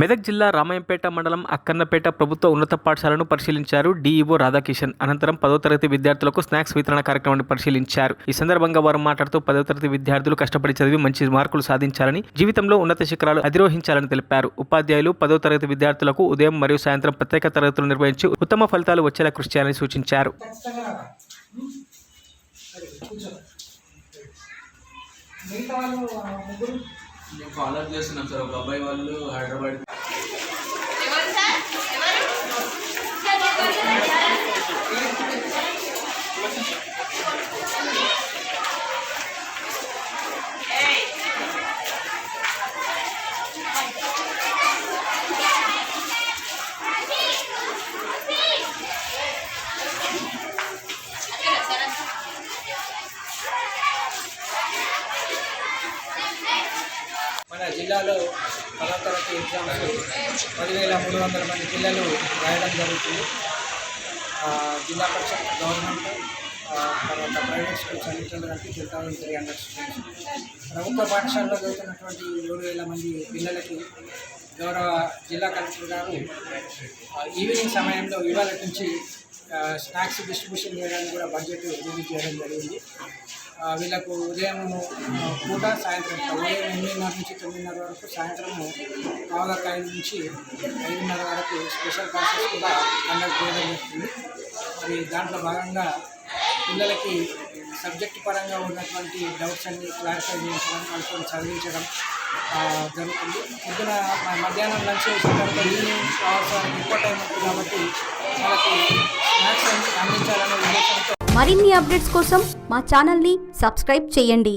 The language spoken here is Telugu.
మెదక్ జిల్లా రామాయంపేట మండలం అక్కన్నపేట ప్రభుత్వ ఉన్నత పాఠశాలను పరిశీలించారు డీఈఓ రాధాకిషన్. అనంతరం 10వ తరగతి విద్యార్థులకు స్నాక్స్ వితరణ కార్యక్రమాన్ని పరిశీలించారు. ఈ సందర్భంగా వారు మాట్లాడుతూ 10వ తరగతి విద్యార్థులు కష్టపడి చదివి మంచి మార్కులు సాధించాలని, జీవితంలో ఉన్నత శిఖరాలు అధిరోహించాలని తెలిపారు. ఉపాధ్యాయులు 10వ తరగతి విద్యార్థులకు ఉదయం మరియు సాయంత్రం ప్రత్యేక తరగతులు నిర్వహించి ఉత్తమ ఫలితాలు వచ్చేలా కృషి చేయాలని సూచించారు. నేను ఫాలో చేస్తున్నాం సార్. ఒక అబ్బాయి వాళ్ళు హైదరాబాద్ మన జిల్లాలో 10వ తరగతి ఎగ్జామ్స్ 10,300 మంది పిల్లలు రాయడం జరుగుతుంది. జిల్లా పరిషత్, గవర్నమెంట్, తర్వాత ప్రైవేట్ స్కూల్స్ అన్నింటిలో కలిపి 10,300 స్టూడెంట్స్. ప్రభుత్వ పాఠశాలలో చదువుతున్నటువంటి 7,000 మంది పిల్లలకి గౌరవ జిల్లా కలెక్టర్ గారు ఈవినింగ్ సమయంలో ఇవాళ నుంచి స్నాక్స్ డిస్ట్రిబ్యూషన్ చేయడానికి కూడా బడ్జెట్ రిలీజ్ చేయడం జరిగింది. వీళ్ళకు ఉదయం పూట, సాయంత్రం ఉదయం 8:30 నుంచి 9:30 వరకు, సాయంత్రము 4:05 నుంచి 5:30 వరకు స్పెషల్ క్లాసెస్ కూడా కండక్ట్ చేయడం జరుగుతుంది. మరి దాంట్లో భాగంగా పిల్లలకి సబ్జెక్ట్ పరంగా ఉన్నటువంటి డౌట్స్ అన్ని క్లారిఫై చేయించడం, వాళ్ళతో చదివించడం జరుగుతుంది. పొద్దున మధ్యాహ్నం లంచ్ చేసిన తర్వాత ఈవినింగ్ అవర్స్ ఎక్కువ టైం ఉంటుంది కాబట్టి వాళ్ళకి స్నాక్స్ అందించాలనే ఉద్దేశంతో మరిన్ని అప్డేట్స్ కోసం మా ఛానల్ని సబ్స్క్రైబ్ చేయండి.